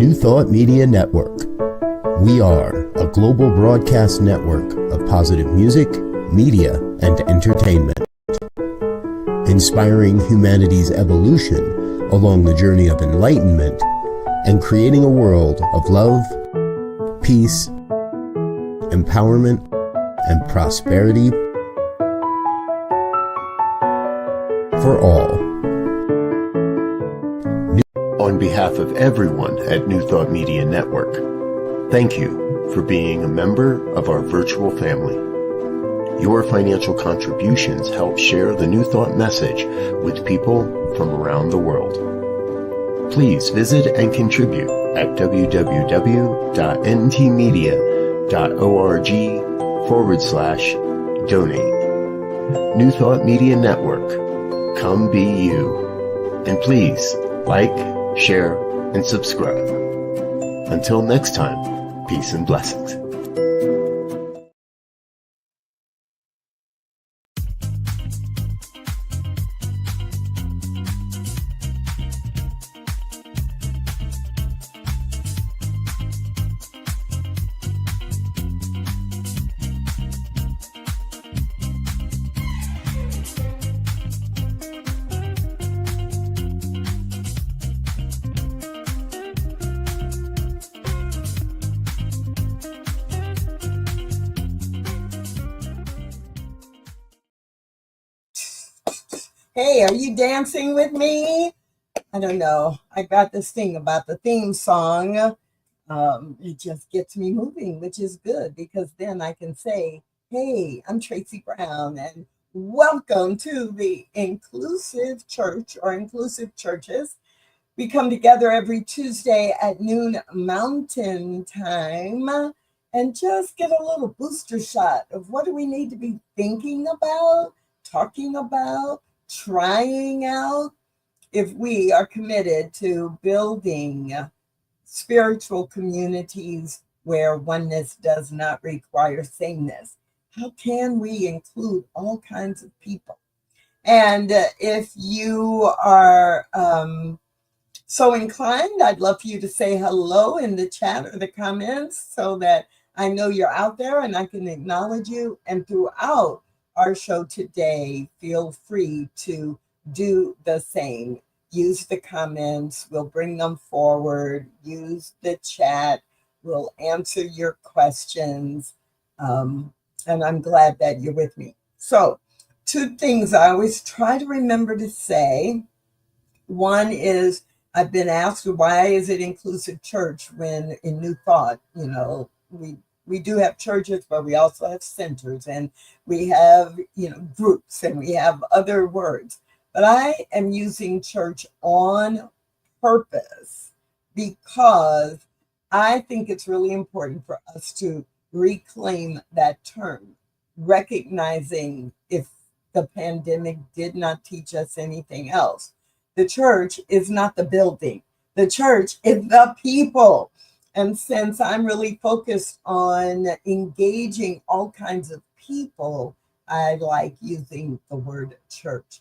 New Thought Media Network. We are a global broadcast network of positive music, media, and entertainment, inspiring humanity's evolution along the journey of enlightenment and creating a world of love, peace, empowerment, and prosperity for all. On behalf of everyone at New Thought Media Network, thank you for being a member of our virtual family. Your financial contributions help share the New Thought message with people from around the world. Please visit and contribute at www.ntmedia.org/donate. New Thought Media Network, come be you. And please like, share, and subscribe. Until next time, peace and blessings. Hey, are you dancing with me? I don't know. I got this thing about the theme song. It just gets me moving, which is good because then I can say, hey, I'm Tracy Brown and welcome to the Inclusive Church or Inclusive Churches. We come together every Tuesday at noon Mountain Time and just get a little booster shot of what do we need to be thinking about, talking about, trying out if we are committed to building spiritual communities where oneness does not require sameness. How can we include all kinds of people? And if you are so inclined, I'd love for you to say hello in the chat or the comments so that I know you're out there and I can acknowledge you. And throughout our show today, feel free to do the same. Use the comments, we'll bring them forward. Use the chat, we'll answer your questions. And I'm glad that you're with me. So, two things I always try to remember to say. One is, I've been asked, why is it inclusive church when in New Thought, we do have churches, but we also have centers and we have, groups and we have other words. But I am using church on purpose because I think it's really important for us to reclaim that term, recognizing if the pandemic did not teach us anything else. The church is not the building. The church is the people. And since I'm really focused on engaging all kinds of people, I like using the word church.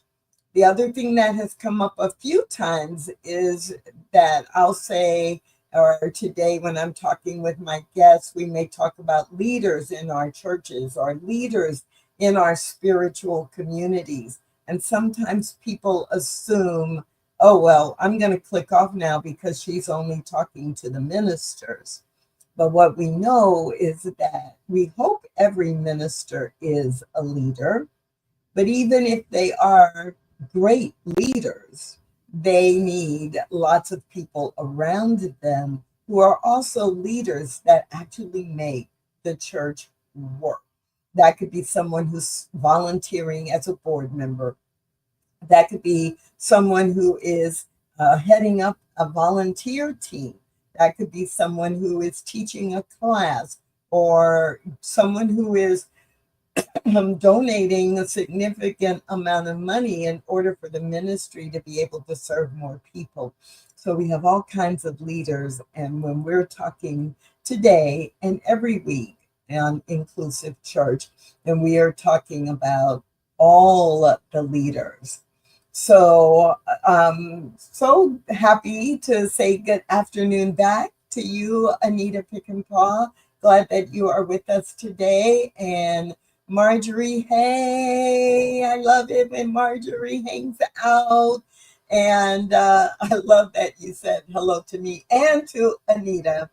The other thing that has come up a few times is that I'll say, or today when I'm talking with my guests, we may talk about leaders in our churches or leaders in our spiritual communities. And sometimes people assume, oh, well, I'm going to click off now because she's only talking to the ministers. But what we know is that we hope every minister is a leader. But even if they are great leaders, they need lots of people around them who are also leaders that actually make the church work. That could be someone who's volunteering as a board member. That could be someone who is heading up a volunteer team. That could be someone who is teaching a class or someone who is donating a significant amount of money in order for the ministry to be able to serve more people. So we have all kinds of leaders. And when we're talking today and every week on Inclusive Church, and we are talking about all the leaders. So, so happy to say good afternoon back to you, Anita Pickenpaw. Glad that you are with us today. And Marjorie, hey, I love it when Marjorie hangs out. And I love that you said hello to me and to Anita.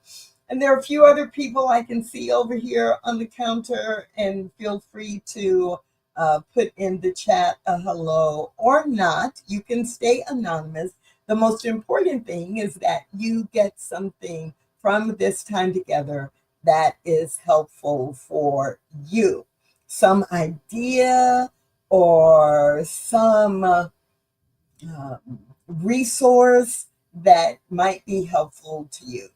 And there are a few other people I can see over here on the counter, and feel free to put in the chat a hello or not. You can stay anonymous. The most important thing is that you get something from this time together that is helpful for you. Some idea or some resource that might be helpful to you.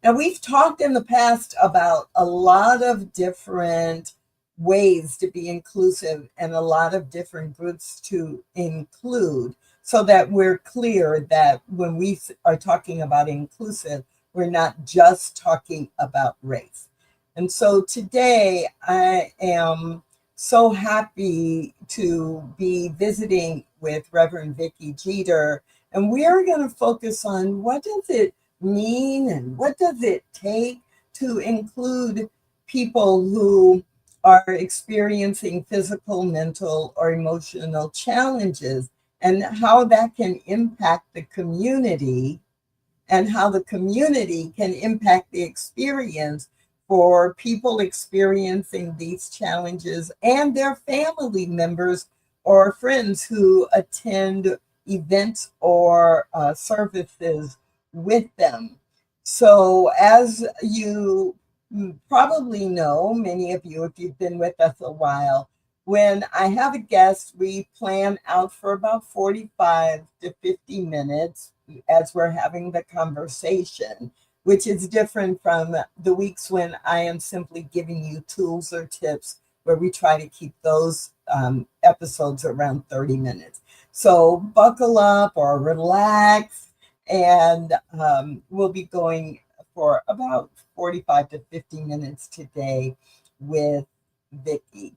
Now, we've talked in the past about a lot of different ways to be inclusive and a lot of different groups to include, so that we're clear that when we are talking about inclusive, we're not just talking about race. And so today I am so happy to be visiting with Reverend Vicky JETER, and we are going to focus on what does it mean and what does it take to include people who are experiencing physical, mental, or emotional challenges, and how that can impact the community, and how the community can impact the experience for people experiencing these challenges and their family members or friends who attend events or services with them. So, as you probably know, many of you, if you've been with us a while, when I have a guest, we plan out for about 45 to 50 minutes as we're having the conversation, which is different from the weeks when I am simply giving you tools or tips, where we try to keep those episodes around 30 minutes. So buckle up or relax, and we'll be going for about 45 to 50 minutes today with Vicky.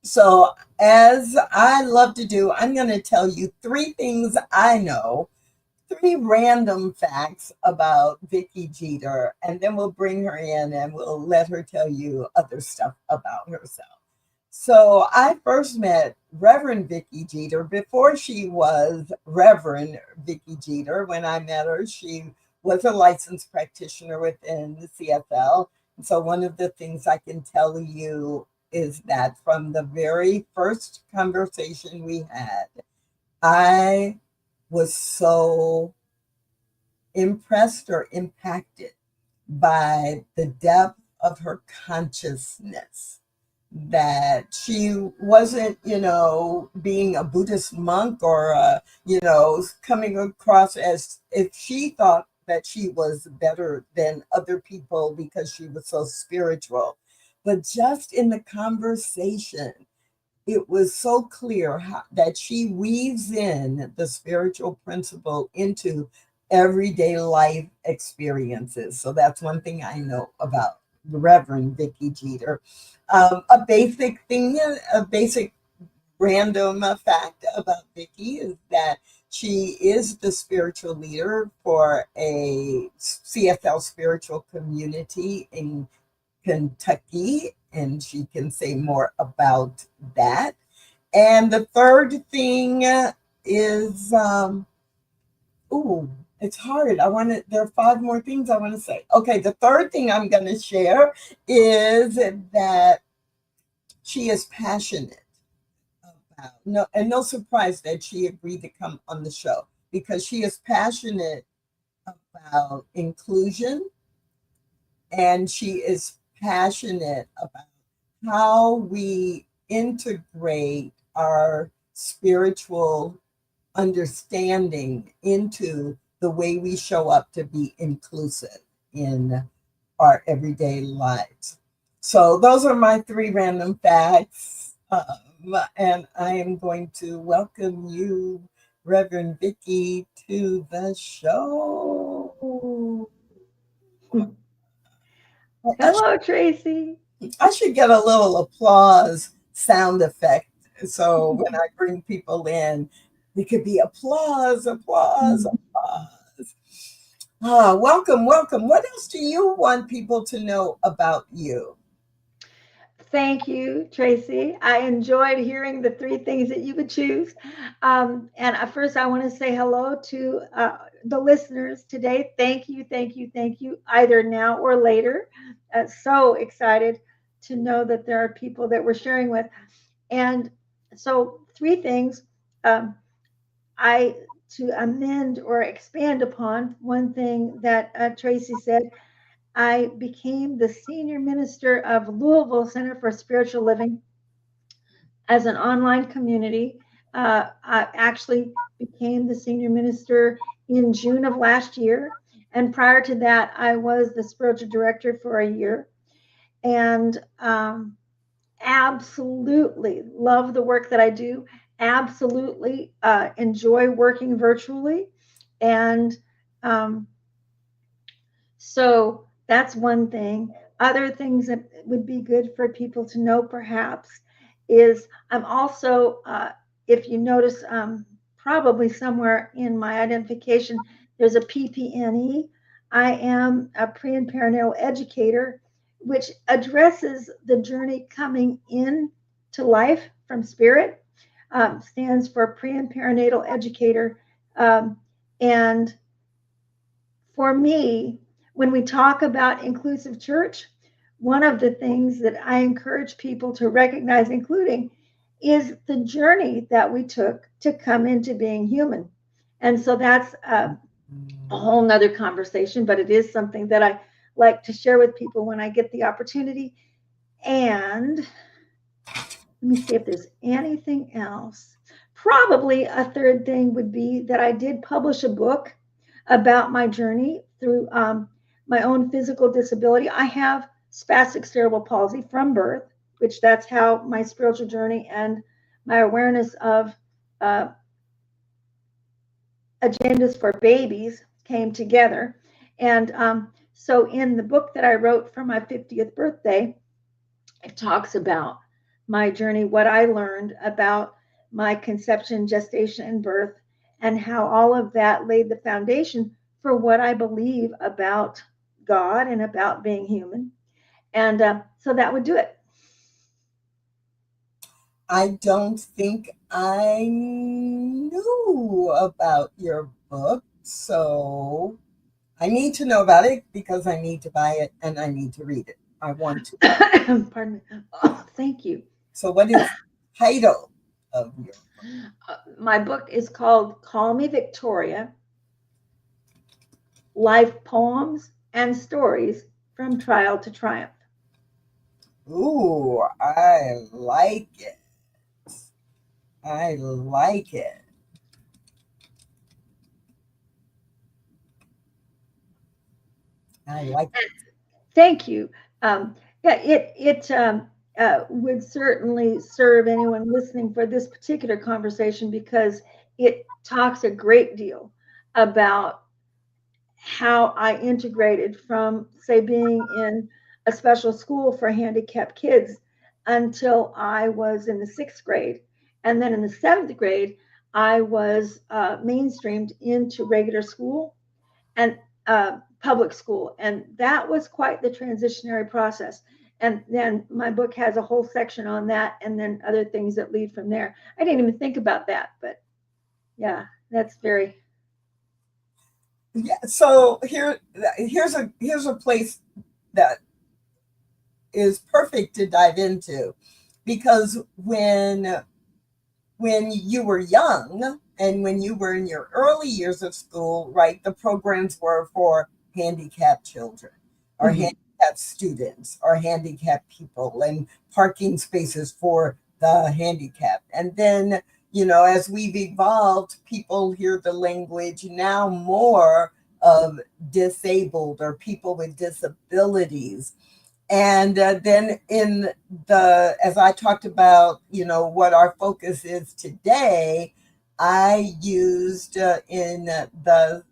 So, as I love to do, I'm going to tell you three things I know, three random facts about Vicky JETER, and then we'll bring her in and we'll let her tell you other stuff about herself. So I first met Reverend Vicky JETER before she was Reverend Vicky JETER. When I met her, she was a licensed practitioner within the CFL. And so one of the things I can tell you is that from the very first conversation we had, I was so impressed or impacted by the depth of her consciousness, that she wasn't, being a Buddhist monk or, coming across as if she thought that she was better than other people because she was so spiritual. But just in the conversation, it was so clear that she weaves in the spiritual principle into everyday life experiences. So that's one thing I know about the Reverend Vicky JETER. A basic thing, a basic random fact about Vicky is that she is the spiritual leader for a CFL spiritual community in Kentucky, and she can say more about that. And the third thing is, it's hard. There are five more things I want to say. Okay, the third thing I'm going to share is that she is passionate about, no, and no surprise that she agreed to come on the show, because she is passionate about inclusion, and she is passionate about how we integrate our spiritual understanding into the way we show up to be inclusive in our everyday lives. So those are my three random facts. And I am going to welcome you, Reverend Vicky, to the show. Hello, Tracy. I should get a little applause sound effect So when I bring people in, it could be applause, applause, applause. Ah, welcome, welcome. What else do you want people to know about you? Thank you, Tracy. I enjoyed hearing the three things that you would choose. And first, I want to say hello to the listeners today. Thank you, thank you, thank you, either now or later. So excited to know that there are people that we're sharing with. And so, three things. Um, I to amend or expand upon one thing that Tracy said. I became the senior minister of Louisville Center for Spiritual Living as an online community. I actually became the senior minister in June of last year. And prior to that, I was the spiritual director for a year. And absolutely love the work that I do. Absolutely enjoy working virtually. And so that's one thing. Other things that would be good for people to know, perhaps, is I'm also, if you notice, probably somewhere in my identification, there's a PPNE. I am a pre and perinatal educator, which addresses the journey coming in to life from spirit, stands for pre and perinatal educator. And for me, when we talk about inclusive church, one of the things that I encourage people to recognize, including, is the journey that we took to come into being human. And so that's a whole nother conversation, but it is something that I like to share with people when I get the opportunity. And let me see if there's anything else. Probably a third thing would be that I did publish a book about my journey through my own physical disability. I have spastic cerebral palsy from birth, which that's how my spiritual journey and my awareness of uh, agendas for babies came together. And so in the book that I wrote for my 50th birthday, it talks about my journey, what I learned about my conception, gestation, and birth, and how all of that laid the foundation for what I believe about God and about being human. And so that would do it. I don't think I knew about your book, so I need to know about it because I need to buy it and I need to read it. I want to. Pardon me. Oh, thank you. So, what is the title of your book? My book is called Call Me Victoria: Life Poems and Stories from Trial to Triumph. Ooh, I like it. I like it. I like it. Thank you. Yeah, it would certainly serve anyone listening for this particular conversation because it talks a great deal about how I integrated from, say, being in a special school for handicapped kids until I was in the 6th grade. And then in the 7th grade, I was mainstreamed into regular school and public school. And that was quite the transitionary process. And then my book has a whole section on that and then other things that lead from there. I didn't even think about that, but yeah, that's very. Yeah, so here's a place that is perfect to dive into because when you were young and when you were in your early years of school, right, the programs were for handicapped children or handicapped students or handicapped people and parking spaces for the handicapped. And then, as we've evolved, people hear the language now more of disabled or people with disabilities. And then as I talked about, what our focus is today, I used in the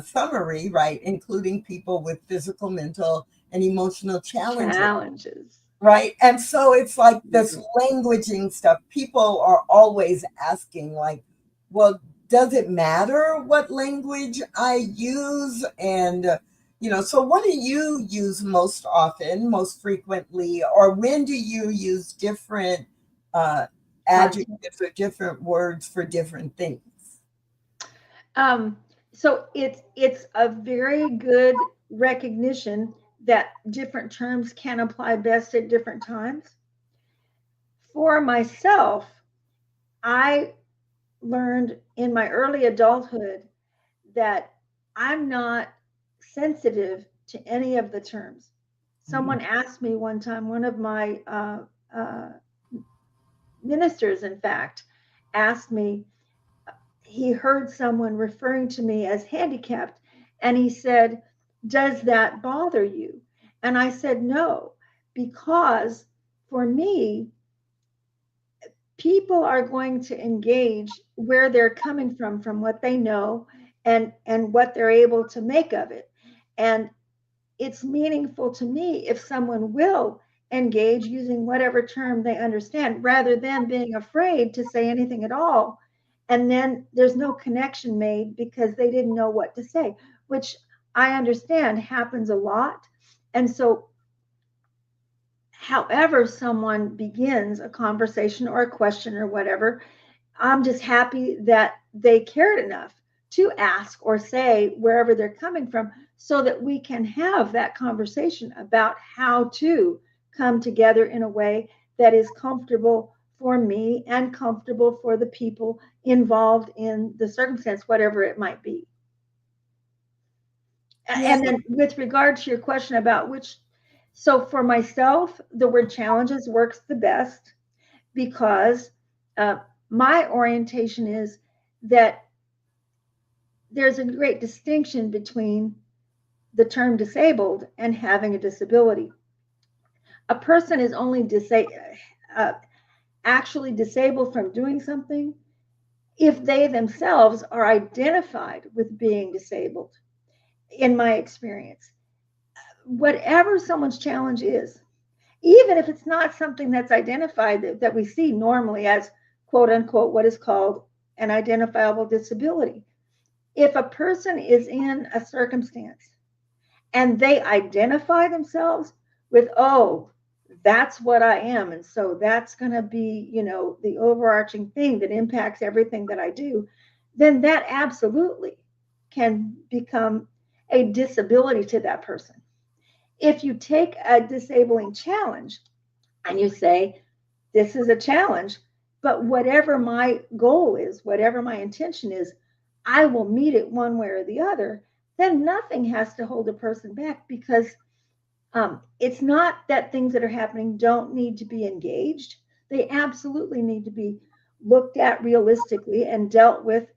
summary, right, including people with physical, mental, and emotional challenges. Right. And so it's like this languaging stuff. People are always asking, like, well, does it matter what language I use? And, so what do you use most often, most frequently, or when do you use different uh, adjectives or different words for different things? Um, so it's a very good recognition that different terms can apply best at different times. For myself, I learned in my early adulthood that I'm not sensitive to any of the terms. Someone asked me one time, one of my uh, ministers, in fact, asked me, he heard someone referring to me as handicapped, and he said, "Does that bother you?" And I said, "No, because for me, people are going to engage where they're coming from what they know and what they're able to make of it. And it's meaningful to me if someone will engage using whatever term they understand rather than being afraid to say anything at all. And then there's no connection made because they didn't know what to say, which I understand happens a lot. And so, however, someone begins a conversation or a question or whatever, I'm just happy that they cared enough to ask or say wherever they're coming from so that we can have that conversation about how to come together in a way that is comfortable for me and comfortable for the people involved in the circumstance, whatever it might be. Yeah. And then with regard to your question about so for myself, the word challenges works the best because uh, my orientation is that there's a great distinction between the term disabled and having a disability. A person is only uh, actually disabled from doing something if they themselves are identified with being disabled, in my experience. Whatever someone's challenge is, even if it's not something that's identified that we see normally as quote unquote what is called an identifiable disability, if a person is in a circumstance and they identify themselves with, oh, that's what I am. And so that's going to be, the overarching thing that impacts everything that I do, then that absolutely can become a disability to that person. If you take a disabling challenge and you say, this is a challenge, but whatever my goal is, whatever my intention is, I will meet it one way or the other, then nothing has to hold a person back because it's not that things that are happening don't need to be engaged. They absolutely need to be looked at realistically and dealt with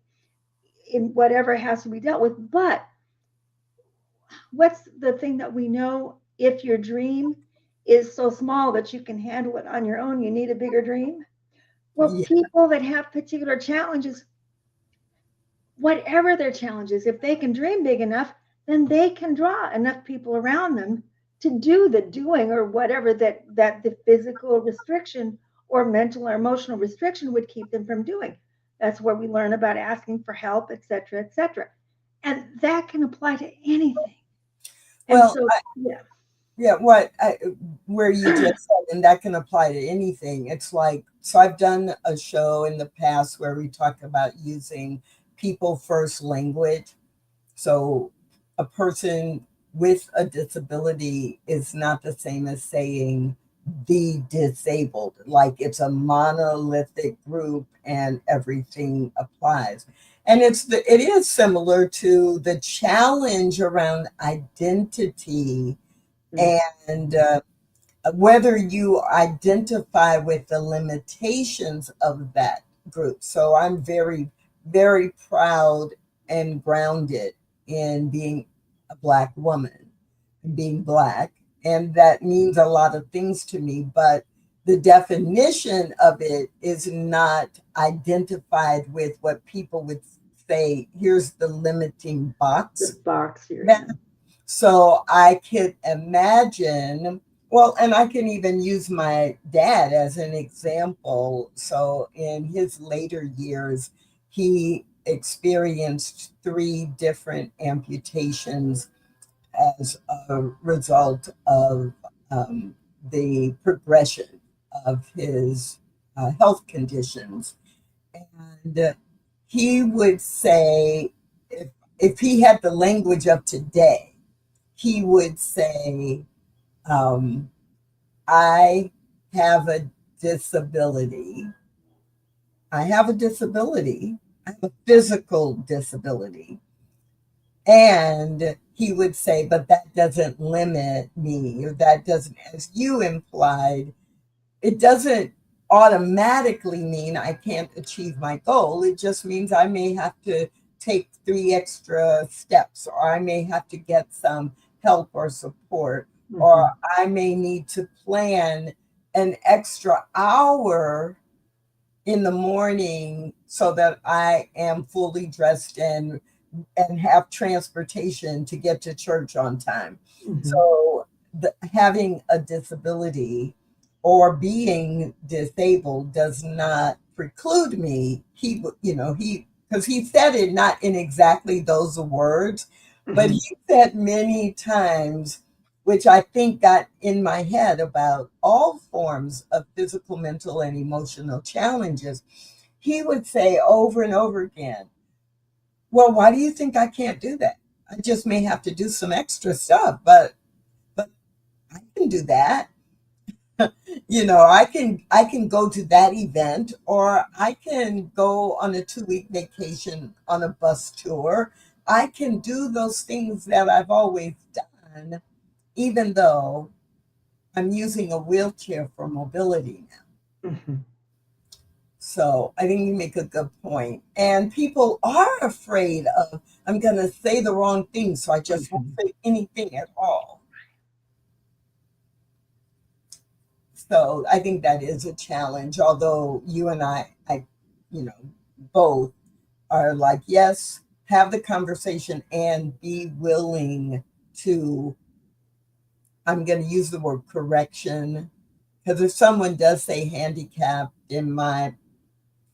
in whatever has to be dealt with. But what's the thing that we know? If your dream is so small that you can handle it on your own, you need a bigger dream. Well, Yeah. people that have particular challenges, whatever their challenges, if they can dream big enough, then they can draw enough people around them to do the doing or whatever that the physical restriction or mental or emotional restriction would keep them from doing. That's where we learn about asking for help, et cetera, et cetera. And that can apply to anything. And Well, so, yeah. yeah, where you just said, and that can apply to anything. It's like, so I've done a show in the past where we talk about using people first language. So a person with a disability is not the same as saying the disabled, like it's a monolithic group and everything applies. And it is similar to the challenge around identity and whether you identify with the limitations of that group. So I'm very, very proud and grounded in being a Black woman, being Black. And that means a lot of things to me, but the definition of it is not identified with what people would say, here's the limiting box. The box you're in. So I could imagine Well, and I can even use my dad as an example. So in his later years, he experienced 3 different amputations as a result of the progression of his health conditions. And he would say, if he had the language of today, he would say, um, I have a disability. I have a disability. I have a physical disability. And he would say, but that doesn't limit me, or that doesn't, as you implied, it doesn't automatically mean I can't achieve my goal. It just means I may have to take 3 extra steps, or I may have to get some help or support, or I may need to plan an extra hour in the morning so that I am fully dressed and have transportation to get to church on time. So having a disability or being disabled does not preclude me. Because he said it not in exactly those words, but he said many times, which I think got in my head about all forms of physical, mental, and emotional challenges. He would say over and over again, well, why do you think I can't do that? I just may have to do some extra stuff, but I can do that. I can go to that event, or I can go on a 2-week vacation on a bus tour. I can do those things that I've always done, even though I'm using a wheelchair for mobility now. So I think you make a good point. And people are afraid of, I'm going to say the wrong thing, so I just won't say anything at all. So I think that is a challenge, although you and I both are like, yes, have the conversation and be willing to, I'm going to use the word correction, because if someone does say handicapped in my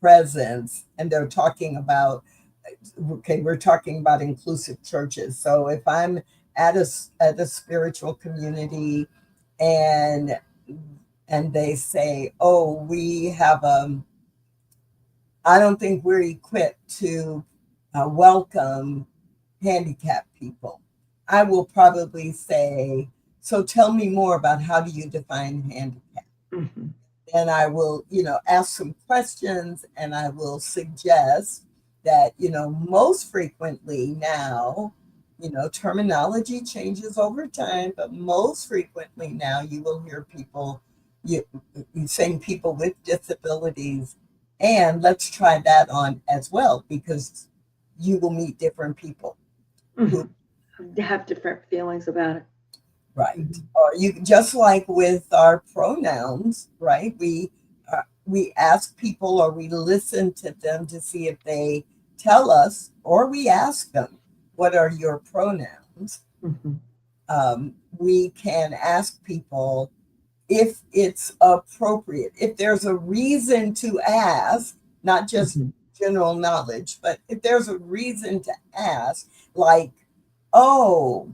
presence and they're talking about, okay, we're talking about inclusive churches. So if I'm at a spiritual community and they say, oh, we have I don't think we're equipped to welcome handicapped people, I will probably say, so tell me more about how do you define handicap? And I will, ask some questions, and I will suggest that, most frequently now, terminology changes over time, but most frequently now you will hear people you saying people with disabilities, and let's try that on as well, because you will meet different people who have different feelings about it. Right. Or you, just like with our pronouns, right? We ask people, or we listen to them to see if they tell us, or we ask them, what are your pronouns? We can ask people if it's appropriate, if there's a reason to ask, not just general knowledge, but if there's a reason to ask, like, oh,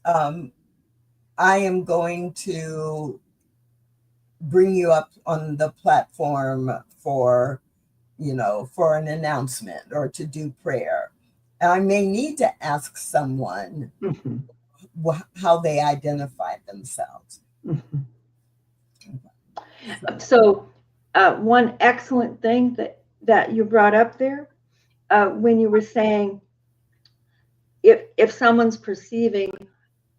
I am going to bring you up on the platform for, for an announcement or to do prayer. And I may need to ask someone how they identify themselves. So one excellent thing that you brought up there, when you were saying, if someone's perceiving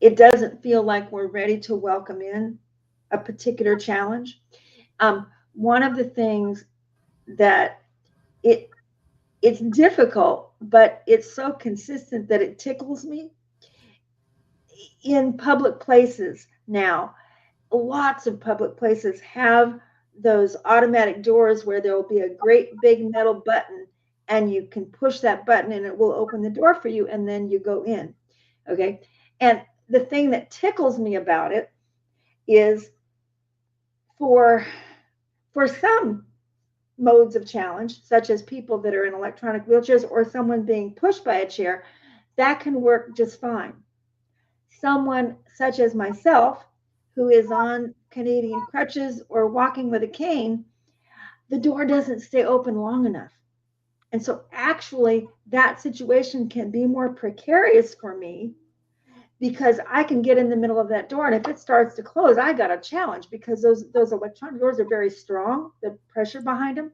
it doesn't feel like we're ready to welcome in a particular challenge. One of the things that it's difficult, but it's so consistent that it tickles me. In public places now, lots of public places have those automatic doors where there will be a great big metal button, and you can push that button and it will open the door for you, and then you go in. Okay. And the thing that tickles me about it is for some modes of challenge, such as people that are in electronic wheelchairs or someone being pushed by a chair, that can work just fine. Someone such as myself, who is on Canadian crutches or walking with a cane, the door doesn't stay open long enough. And so actually that situation can be more precarious for me because I can get in the middle of that door, and if it starts to close, I got a challenge because those electronic doors are very strong, the pressure behind them.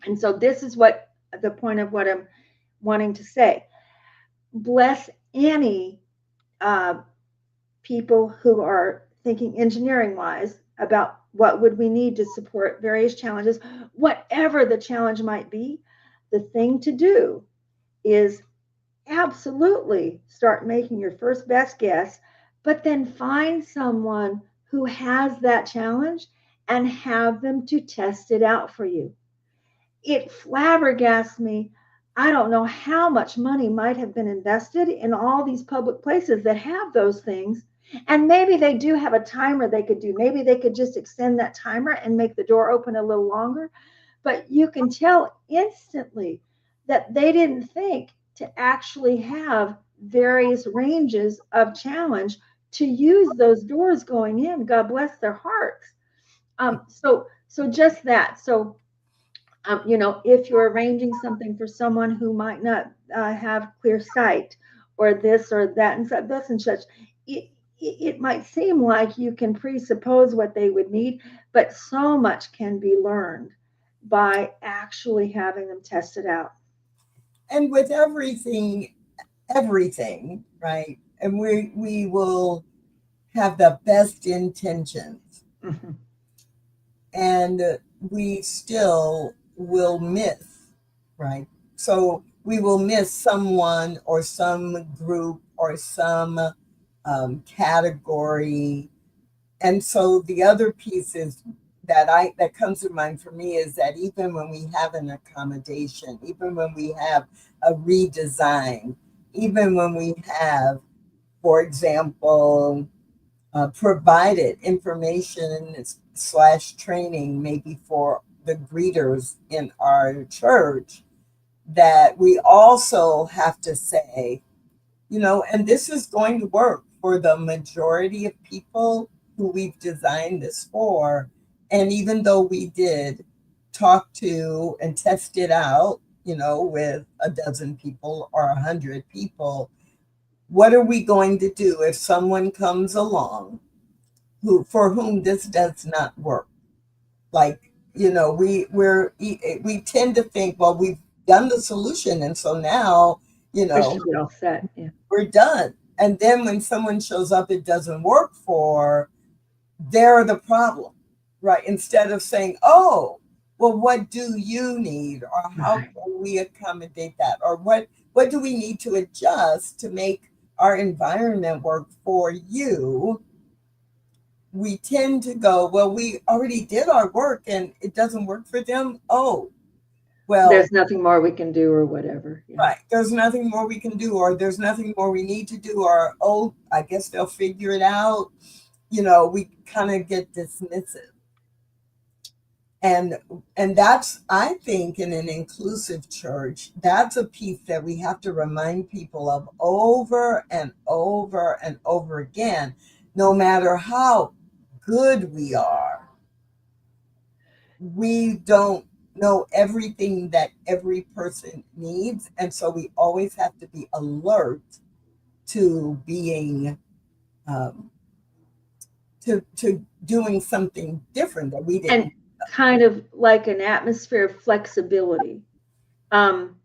And so this is what the point of what I'm wanting to say. Bless any people who are thinking engineering wise about what would we need to support various challenges, whatever the challenge might be. The thing to do is absolutely start making your first best guess, but then find someone who has that challenge and have them to test it out for you. It flabbergasts me. I don't know how much money might have been invested in all these public places that have those things. And maybe they do have a timer they could do. Maybe they could just extend that timer and make the door open a little longer. But you can tell instantly that they didn't think to actually have various ranges of challenge to use those doors going in. God bless their hearts. So just that. So, if you're arranging something for someone who might not have clear sight, or this or that and this and such, it might seem like you can presuppose what they would need, but so much can be learned by actually having them test it out. And with everything, right? And we will have the best intentions. Mm-hmm. And we still will miss, right? So we will miss someone or some group or some category. And so the other piece is that comes to mind for me is that even when we have an accommodation, even when we have a redesign, even when we have, for example, provided information / training maybe for the greeters in our church, that we also have to say, and this is going to work for the majority of people who we've designed this for. And even though we did talk to and test it out, with a dozen people or 100 people, what are we going to do if someone comes along for whom this does not work? Like, we tend to think, well, we've done the solution, and so now, We're all set. Yeah. we're done. And then when someone shows up, it doesn't work for, they're the problem, right? Instead of saying, oh, well, what do you need, or how can we accommodate that, or what do we need to adjust to make our environment work for you? We tend to go, well, we already did our work and it doesn't work for them. Oh, well, there's nothing more we can do, or whatever. Yeah. Right. There's nothing more we can do, or there's nothing more we need to do, or, oh, I guess they'll figure it out. We kind of get dismissive. And that's, I think, in an inclusive church, that's a piece that we have to remind people of over and over and over again, no matter how good we are. We don't know everything that every person needs. And so we always have to be alert to being, to doing something different that we didn't. And kind of like an atmosphere of flexibility. When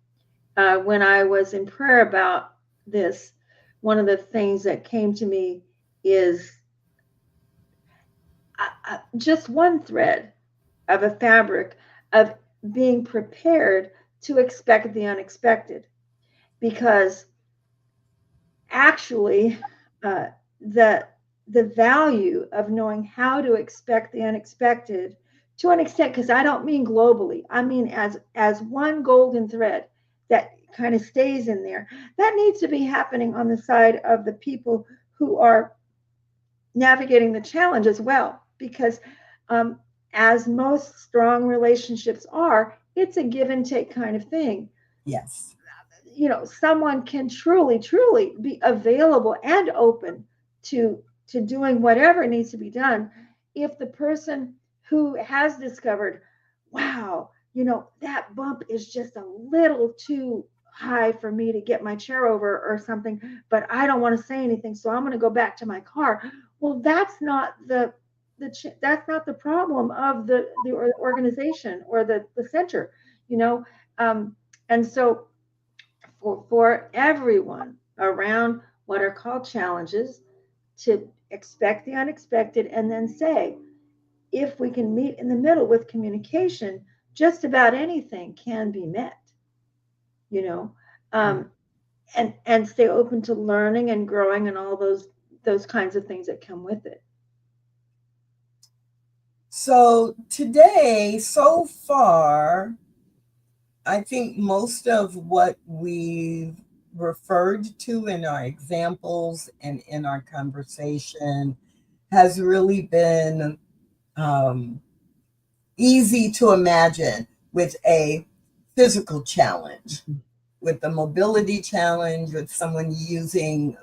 I was in prayer about this, one of the things that came to me is just one thread of a fabric of being prepared to expect the unexpected. Because actually, the value of knowing how to expect the unexpected, to an extent, because I don't mean globally, I mean as one golden thread that kind of stays in there, that needs to be happening on the side of the people who are, navigating the challenge as well, because as most strong relationships are, it's a give and take kind of thing. Yes. Someone can truly, truly be available and open to doing whatever needs to be done if the person who has discovered, wow, that bump is just a little too high for me to get my chair over or something, but I don't want to say anything, so I'm going to go back to my car. Well, that's not the problem of the organization or the center, and so for everyone around what are called challenges, to expect the unexpected and then say, if we can meet in the middle with communication, just about anything can be met, you know, um, and stay open to learning and growing and all those kinds of things that come with it. So today, so far, I think most of what we've referred to in our examples and in our conversation has really been easy to imagine with a physical challenge, with the mobility challenge, with someone using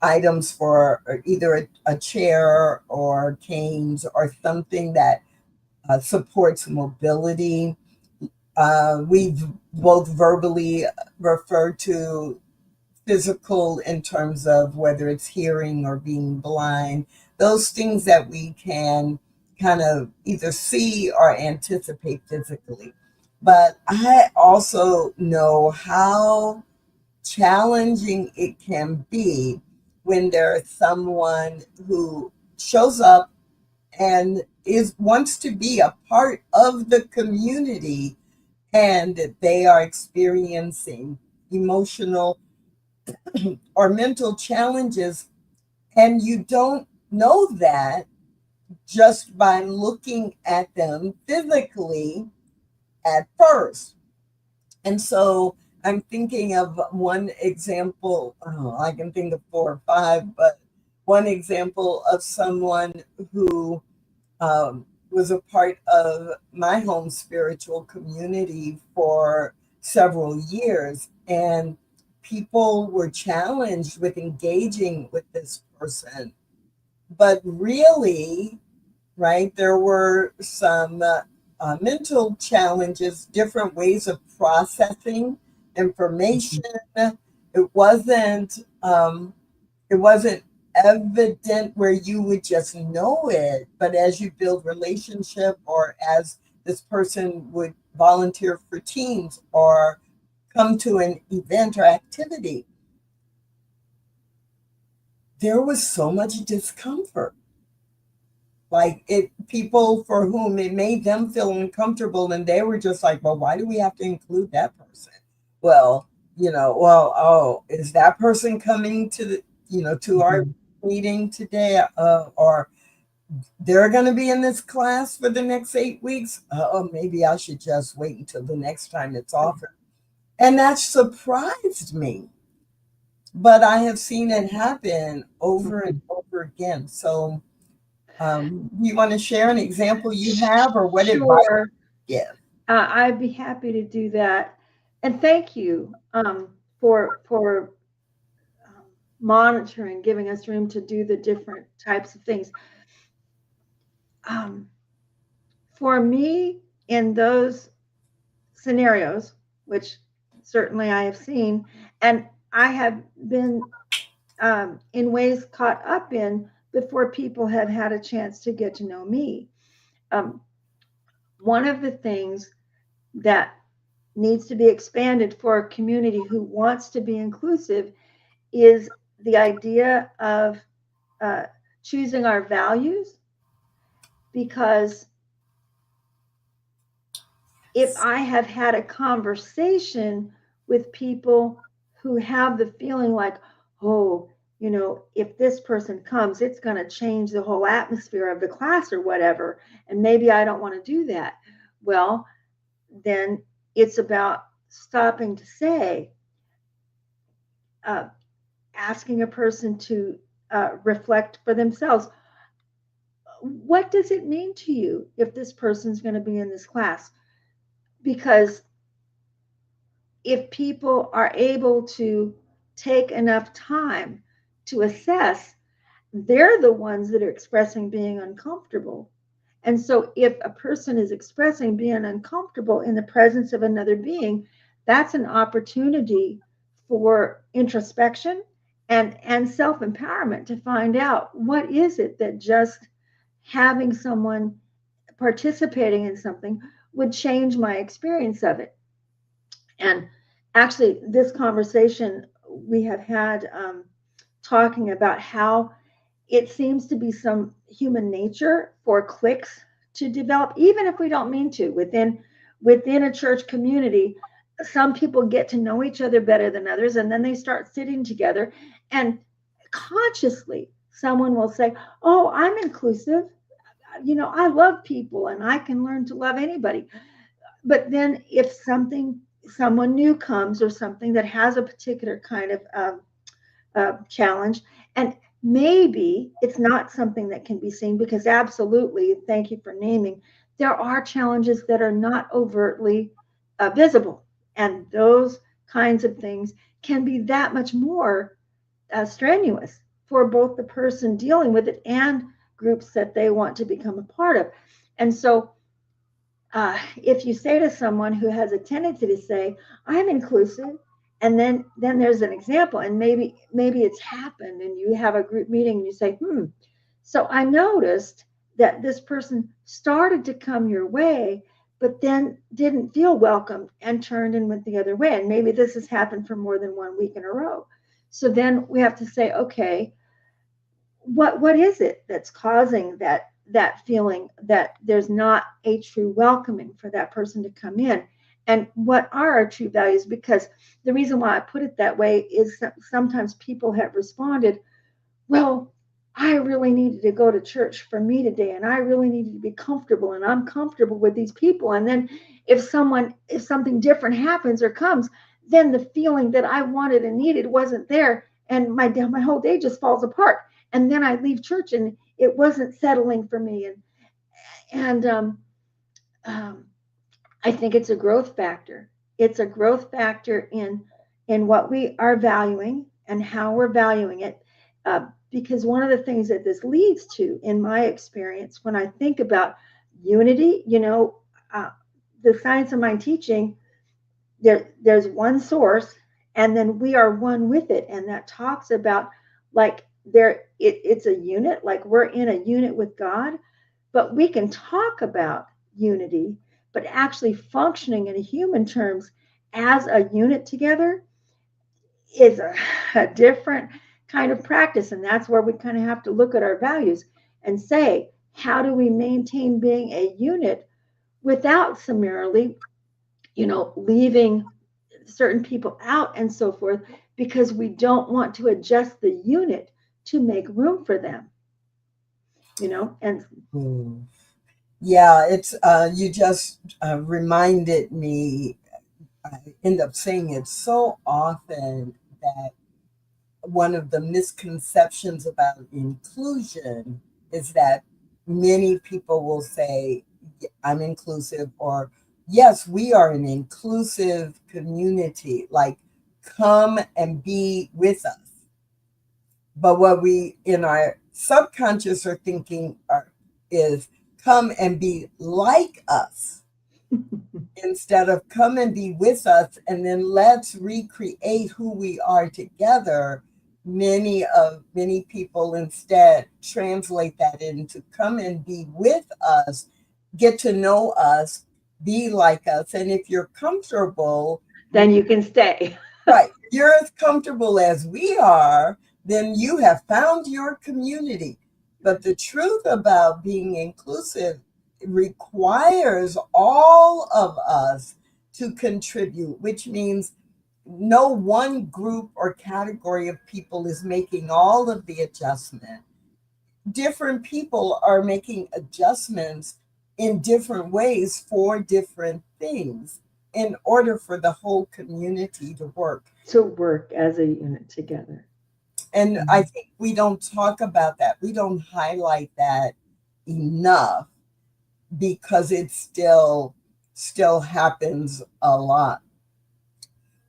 items for either a chair or canes or something that supports mobility. We've both verbally referred to physical in terms of whether it's hearing or being blind, those things that we can kind of either see or anticipate physically. But I also know how challenging it can be when there's someone who shows up and wants to be a part of the community, and they are experiencing emotional or mental challenges, and you don't know that just by looking at them physically at first. And so I'm thinking of one example. Oh, I can think of 4 or 5, but one example of someone who was a part of my home spiritual community for several years. And people were challenged with engaging with this person. But really, right, there were some mental challenges, different ways of processing information. It wasn't it wasn't evident where you would just know it, but as you build relationship or as this person would volunteer for teams or come to an event or activity, there was so much discomfort. Like people for whom it made them feel uncomfortable, and they were just like, well, why do we have to include that person? Well, oh, is that person coming to to our meeting today? Or they're going to be in this class for the next 8 weeks. Oh, maybe I should just wait until the next time it's offered. And that surprised me. But I have seen it happen over and over again. So, you want to share an example you have, or what advice? Sure. Yeah. I'd be happy to do that. And thank you for monitoring, giving us room to do the different types of things. For me, in those scenarios, which certainly I have seen, and I have been in ways caught up in before people have had a chance to get to know me. One of the things that needs to be expanded for a community who wants to be inclusive is the idea of choosing our values, because if I have had a conversation with people who have the feeling like, oh, if this person comes, it's going to change the whole atmosphere of the class or whatever, and maybe I don't want to do that. Well, then it's about stopping to say, asking a person to reflect for themselves. What does it mean to you if this person's going to be in this class? Because if people are able to take enough time to assess, they're the ones that are expressing being uncomfortable. And so if a person is expressing being uncomfortable in the presence of another being, that's an opportunity for introspection and self-empowerment to find out what is it that just having someone participating in something would change my experience of it. And actually, this conversation we have had talking about how it seems to be some human nature for cliques to develop, even if we don't mean to. Within a church community, some people get to know each other better than others, and then they start sitting together, and consciously someone will say, oh, I'm inclusive, I love people and I can learn to love anybody. But then if someone new comes, or something that has a particular kind of challenge, and maybe it's not something that can be seen, because absolutely, thank you for naming, there are challenges that are not overtly visible, and those kinds of things can be that much more strenuous for both the person dealing with it and groups that they want to become a part of. And so if you say to someone who has a tendency to say, I'm inclusive, and then there's an example, and maybe it's happened, and you have a group meeting and you say, so I noticed that this person started to come your way, but then didn't feel welcome and turned and went the other way. And maybe this has happened for more than 1 week in a row. So then we have to say, okay, what is it that's causing that feeling that there's not a true welcoming for that person to come in? And what are our true values? Because the reason why I put it that way is that sometimes people have responded, well, I really needed to go to church for me today, and I really needed to be comfortable, and I'm comfortable with these people. And then if something different happens or comes, then the feeling that I wanted and needed wasn't there, and my whole day just falls apart. And then I leave church and it wasn't settling for me. And I think it's a growth factor. It's a growth factor in what we are valuing and how we're valuing it. Because one of the things that this leads to, in my experience, when I think about unity, the science of mind teaching, there's one source, and then we are one with it. And that talks about, like, it's a unit, like we're in a unit with God, but we can talk about unity, but actually functioning in human terms as a unit together is a different kind of practice. And that's where we kind of have to look at our values and say, how do we maintain being a unit without summarily, leaving certain people out and so forth, because we don't want to adjust the unit to make room for them, and yeah, it's you just reminded me. I end up saying it so often that one of the misconceptions about inclusion is that many people will say, I'm inclusive, or yes, we are an inclusive community, like come and be with us. But what we in our subconscious are thinking is come and be like us instead of come and be with us, and then let's recreate who we are together. Many people instead translate that into come and be with us, get to know us, be like us, and if you're comfortable, then you can stay. right, you're as comfortable as we are, then you have found your community. But the truth about being inclusive requires all of us to contribute, which means no one group or category of people is making all of the adjustment. Different people are making adjustments in different ways for different things in order for the whole community to work As a unit together. And I think we don't talk about that. We don't highlight that enough because it still happens a lot.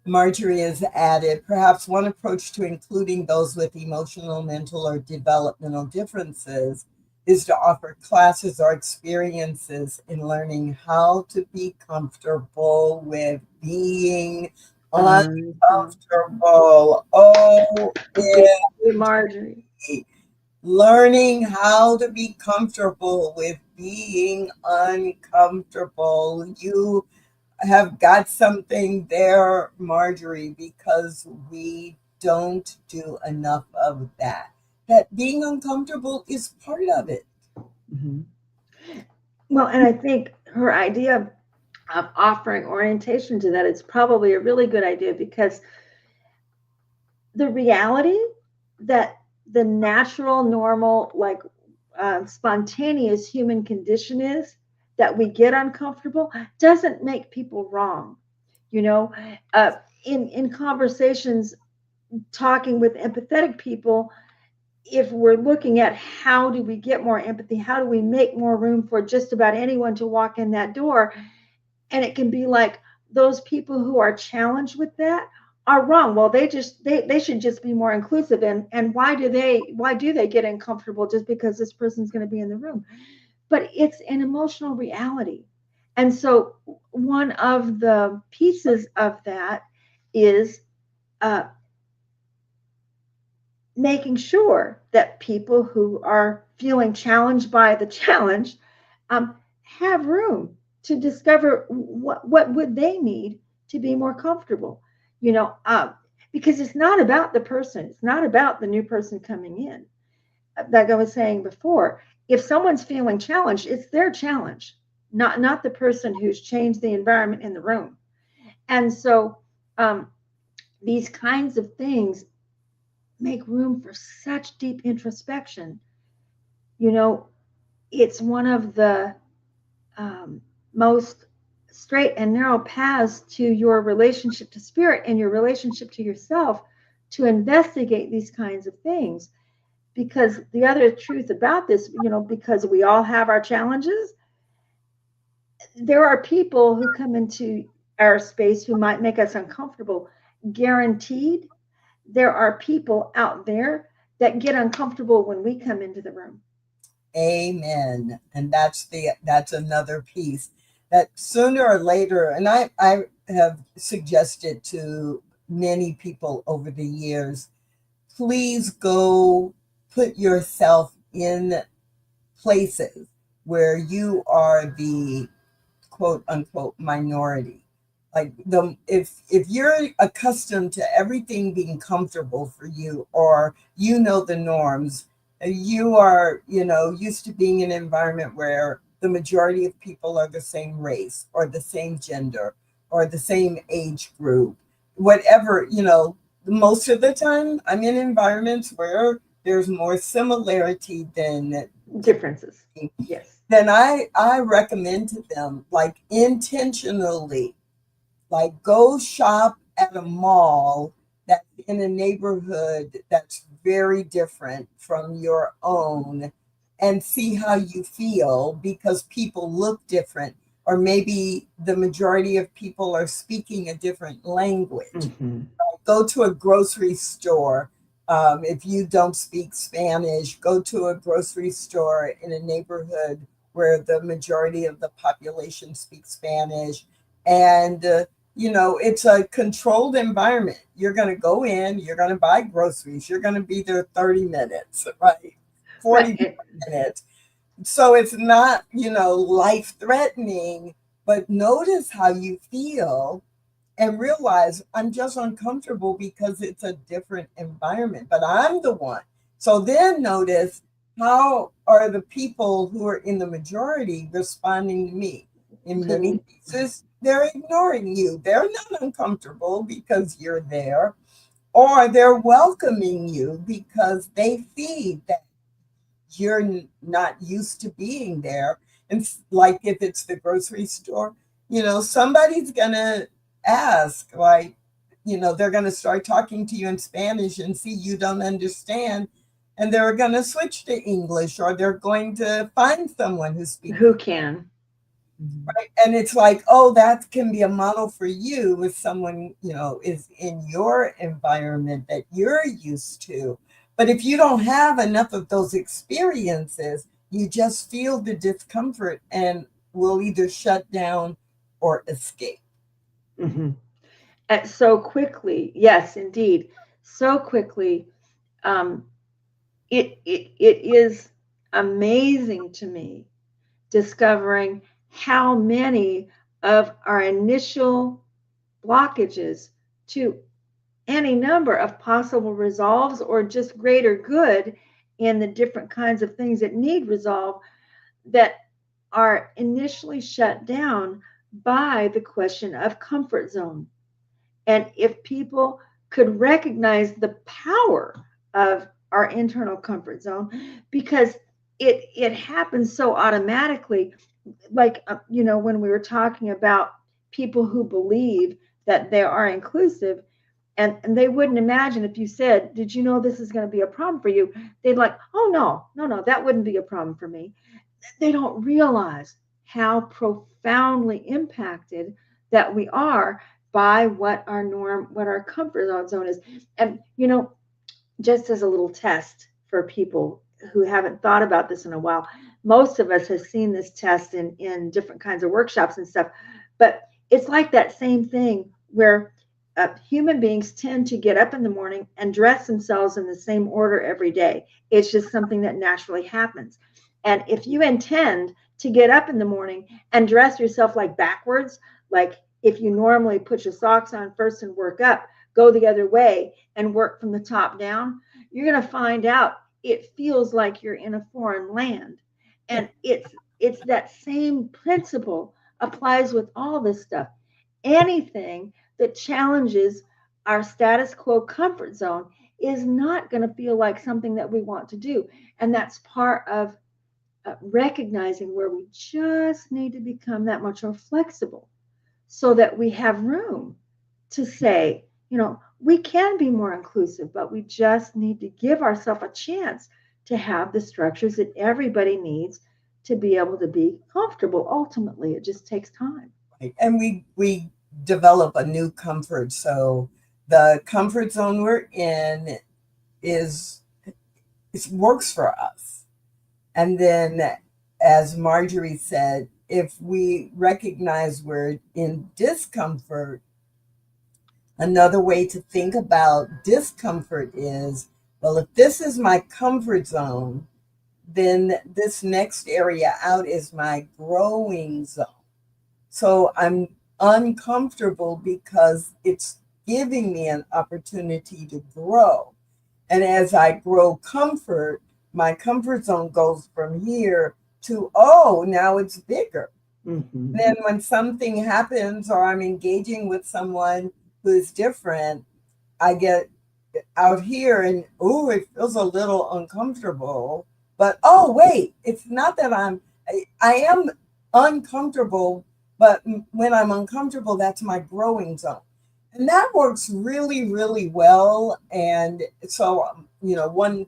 Marjorie has added, perhaps one approach to including those with emotional, mental, or developmental differences is to offer classes or experiences in learning how to be comfortable with being uncomfortable. Oh, Marjorie. Learning how to be comfortable with being uncomfortable. You have got something there, Marjorie, because we don't do enough of that. That being uncomfortable is part of it. Mm-hmm. Well, and I think her idea of offering orientation to that is probably a really good idea, because the reality that the natural, normal, like spontaneous human condition is that we get uncomfortable doesn't make people wrong. You know, in conversations, talking with empathetic people, if we're looking at how do we get more empathy, how do we make more room for just about anyone to walk in that door, and it can be like those people who are challenged with that are wrong. Well, they should just be more inclusive, and why do they get uncomfortable just because this person's going to be in the room? But it's an emotional reality. And so one of the pieces of that is making sure that people who are feeling challenged by the challenge have room to discover what would they need to be more comfortable, because it's not about the person. It's not about the new person coming in. Like I was saying before, if someone's feeling challenged, it's their challenge, not the person who's changed the environment in the room. And so these kinds of things make room for such deep introspection. It's one of the most straight and narrow paths to your relationship to spirit and your relationship to yourself, to investigate these kinds of things. Because the other truth about this, because we all have our challenges, there are people who come into our space who might make us uncomfortable. Guaranteed, there are people out there that get uncomfortable when we come into the room. Amen. And that's another piece that sooner or later, and I have suggested to many people over the years, please go put yourself in places where you are the quote unquote minority. Like if you're accustomed to everything being comfortable for you, or the norms, you are used to being in an environment where the majority of people are the same race or the same gender or the same age group, whatever, most of the time I'm in environments where there's more similarity than differences. Yes. Then I recommend to them, like, intentionally, like, go shop at a mall that's in a neighborhood that's very different from your own, and see how you feel, because people look different, or maybe the majority of people are speaking a different language. Mm-hmm. Go to a grocery store. If you don't speak Spanish, go to a grocery store in a neighborhood where the majority of the population speaks Spanish. And, it's a controlled environment. You're going to go in, you're going to buy groceries, you're going to be there 30 minutes, right? 40 minutes. So it's not, life threatening, but notice how you feel and realize I'm just uncomfortable because it's a different environment, but I'm the one. So then notice, how are the people who are in the majority responding to me? In many cases, they're ignoring you. They're not uncomfortable because you're there, or they're welcoming you because they see that you're not used to being there. And like if it's the grocery store, somebody's gonna ask, like, they're going to start talking to you in Spanish and see you don't understand. And they're going to switch to English, or they're going to find someone who speaks. Who can. Right. And it's like, oh, that can be a model for you if someone, is in your environment that you're used to. But if you don't have enough of those experiences, you just feel the discomfort and will either shut down or escape. Mm-hmm. And so quickly, yes, indeed, so quickly. It is amazing to me discovering how many of our initial blockages to any number of possible resolves or just greater good in the different kinds of things that need resolve that are initially shut down by the question of comfort zone. And if people could recognize the power of our internal comfort zone, because it happens so automatically, like when we were talking about people who believe that they are inclusive, and they wouldn't imagine if you said, did you know this is going to be a problem for you? They'd like, oh no, that wouldn't be a problem for me. They don't realize how profoundly impacted that we are by what our comfort zone is. And just as a little test for people who haven't thought about this in a while, most of us have seen this test in different kinds of workshops and stuff, but it's like that same thing where human beings tend to get up in the morning and dress themselves in the same order every day. It's just something that naturally happens. And if you intend to get up in the morning and dress yourself like backwards, like if you normally put your socks on first and work up, go the other way and work from the top down, you're going to find out it feels like you're in a foreign land. And it's that same principle applies with all this stuff. Anything that challenges our status quo comfort zone is not going to feel like something that we want to do. And that's part of recognizing where we just need to become that much more flexible so that we have room to say, we can be more inclusive, but we just need to give ourselves a chance to have the structures that everybody needs to be able to be comfortable. Ultimately, it just takes time. Right. And we develop a new comfort. So the comfort zone we're in it works for us. And then, as Marjorie said, if we recognize we're in discomfort, another way to think about discomfort is, well, if this is my comfort zone, then this next area out is my growing zone. So I'm uncomfortable because it's giving me an opportunity to grow. And as I grow comfort, my comfort zone goes from here to, oh, now it's bigger. Mm-hmm. Then when something happens or I'm engaging with someone who's different, I get out here and, oh, it feels a little uncomfortable. But, oh, wait, it's not that I am uncomfortable, but when I'm uncomfortable, that's my growing zone. And that works really, really well. And so, one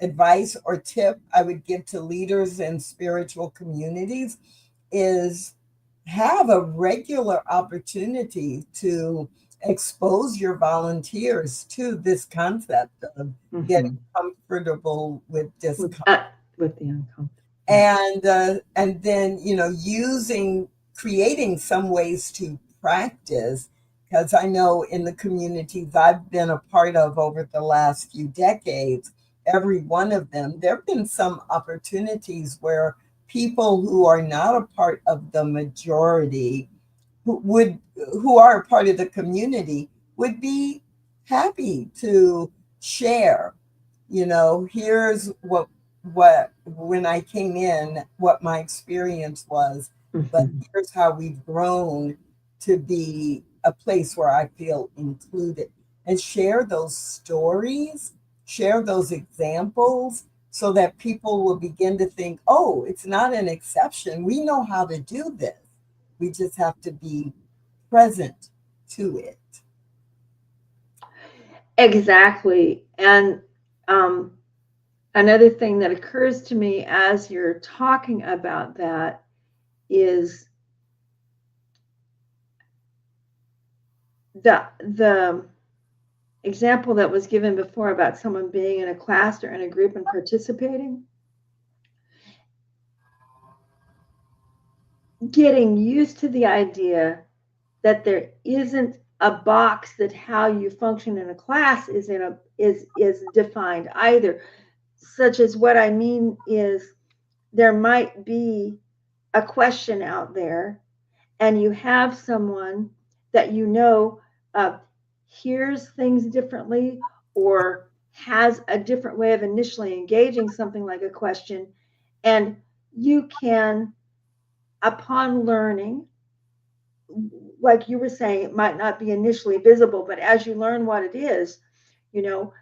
advice or tip I would give to leaders in spiritual communities is have a regular opportunity to expose your volunteers to this concept of getting comfortable with discomfort. With the uncomfortable. And then, creating some ways to practice, because I know in the communities I've been a part of over the last few decades, every one of them, there have been some opportunities where people who are not a part of the majority, who are a part of the community, would be happy to share. Here's what when I came in, what my experience was, but here's how we've grown to be a place where I feel included, and share those stories, share those examples, so that people will begin to think, oh, it's not an exception. We know how to do this. We just have to be present to it. Exactly. And another thing that occurs to me as you're talking about that is the example that was given before about someone being in a class or in a group and participating. Getting used to the idea that there isn't a box that how you function in a class is defined either. Such as what I mean is there might be a question out there and you have someone that hears things differently or has a different way of initially engaging something like a question, and you can, upon learning, like you were saying, it might not be initially visible, but as you learn what it is, you know,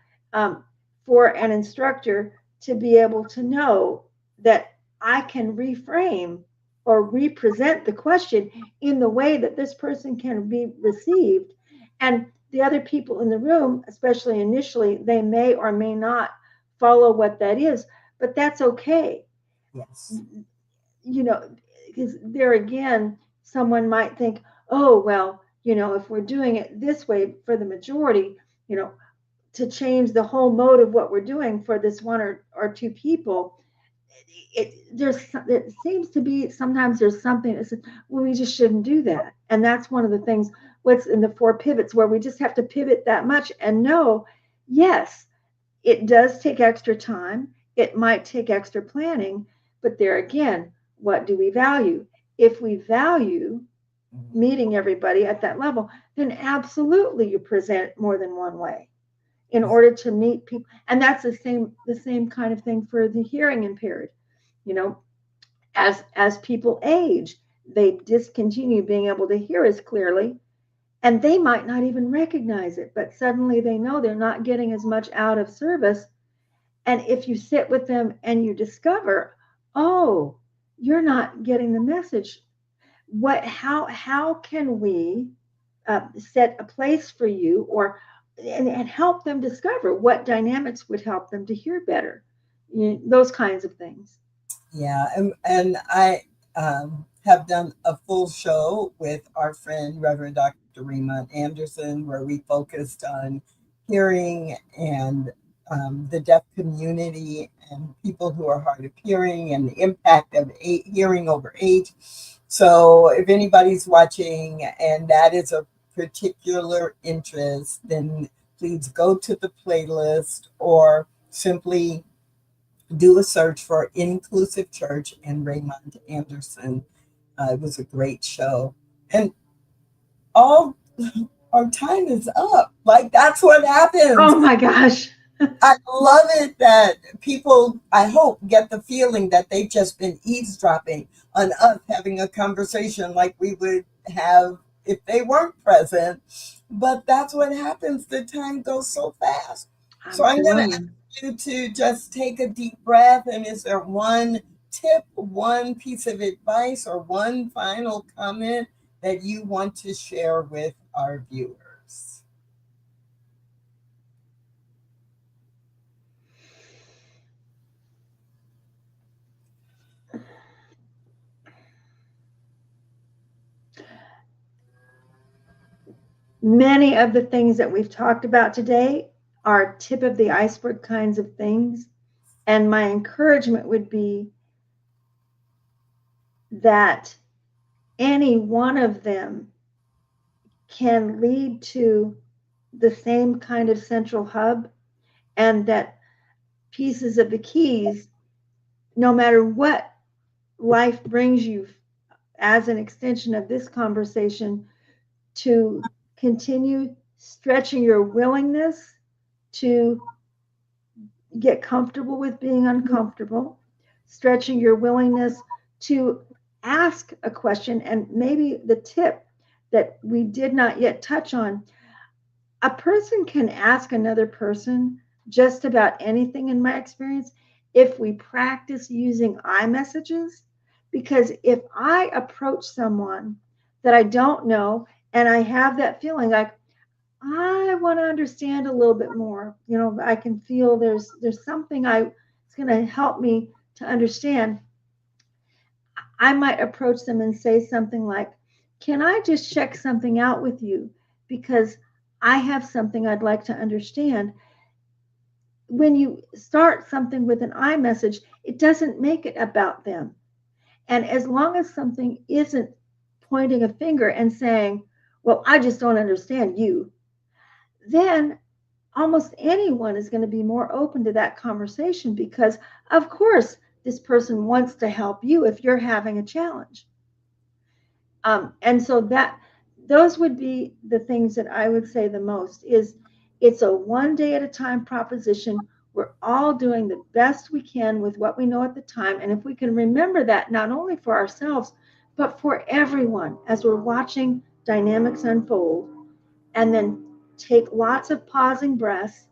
for an instructor to be able to know that I can reframe or represent the question in the way that this person can be received. And the other people in the room, especially initially, they may or may not follow what that is, but that's okay. Yes. You know, because there again, someone might think, oh, well, if we're doing it this way for the majority, to change the whole mode of what we're doing for this one or two people, it seems to be sometimes there's something that says, well, we just shouldn't do that. And that's one of the things, what's in the 4 pivots, where we just have to pivot that much and know, yes, it does take extra time. It might take extra planning, but there again, what do we value? If we value meeting everybody at that level, then absolutely you present it more than one way in order to meet people. And that's the same kind of thing for the hearing impaired. As people age, they discontinue being able to hear as clearly, and they might not even recognize it, but suddenly they know they're not getting as much out of service. And if you sit with them and you discover, oh, you're not getting the message, how can we set a place for you, or and help them discover what dynamics would help them to hear better, those kinds of things. Yeah, and I have done a full show with our friend Reverend Dr. Rima Anderson, where we focused on hearing and the deaf community and people who are hard of hearing and the impact of hearing over age. So if anybody's watching and that is a particular interest, then please go to the playlist or simply do a search for Inclusive Church and Raymond Anderson. It was a great show. And all our time is up. Like, that's what happens. Oh my gosh. I love it that people, I hope, get the feeling that they've just been eavesdropping on us having a conversation like we would have if they weren't present. But that's what happens. The time goes so fast. So I'm going to ask you to just take a deep breath. And is there one tip, one piece of advice, or one final comment that you want to share with our viewers? Many of the things that we've talked about today are tip of the iceberg kinds of things. And my encouragement would be that any one of them can lead to the same kind of central hub, and that pieces of the keys, no matter what life brings you as an extension of this conversation, to continue stretching your willingness to get comfortable with being uncomfortable, stretching your willingness to ask a question. And maybe the tip that we did not yet touch on, a person can ask another person just about anything, in my experience, if we practice using iMessages. Because if I approach someone that I don't know and I have that feeling like I want to understand a little bit more. I can feel there's something it's going to help me to understand. I might approach them and say something like, "Can I just check something out with you? Because I have something I'd like to understand." When you start something with an I message, it doesn't make it about them. And as long as something isn't pointing a finger and saying, "Well, I just don't understand you," then almost anyone is going to be more open to that conversation, because, of course, this person wants to help you if you're having a challenge. And so those would be the things that I would say the most is it's a one day at a time proposition. We're all doing the best we can with what we know at the time. And if we can remember that, not only for ourselves, but for everyone as we're watching dynamics unfold, and then take lots of pausing breaths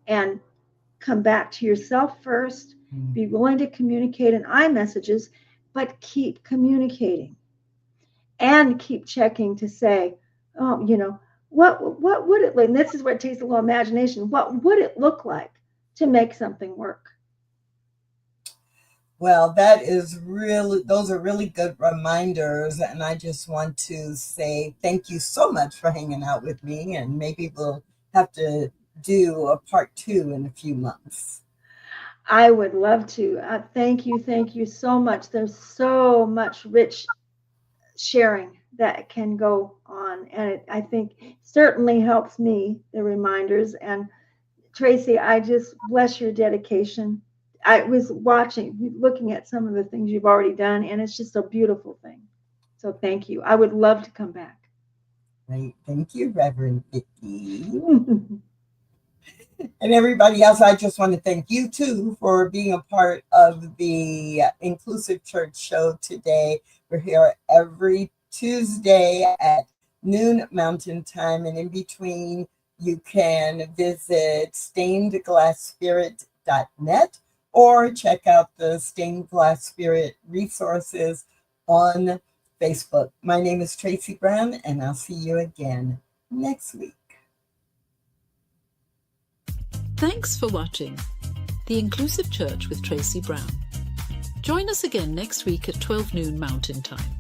and come back to yourself first, be willing to communicate in I messages, but keep communicating. And keep checking to say, oh, what would it like? And this is where it takes a little imagination. What would it look like to make something work? Well, those are really good reminders. And I just want to say thank you so much for hanging out with me. And maybe we'll have to do a part 2 in a few months. I would love to. Thank you so much. There's so much rich sharing that can go on, and I think certainly helps me, the reminders. And Tracy, I just bless your dedication. I was looking at some of the things you've already done, and it's just a beautiful thing. So thank you. I would love to come back. Great. Thank you, Reverend Vicky. And everybody else, I just want to thank you too for being a part of the Inclusive Church show today. We're here every Tuesday at noon Mountain Time, and in between you can visit stainedglassspirit.net or check out the Stained Glass Spirit resources on Facebook. My name is Tracy Brown, and I'll see you again next week. Thanks for watching The Inclusive Church with Tracy Brown. Join us again next week at 12 noon Mountain Time.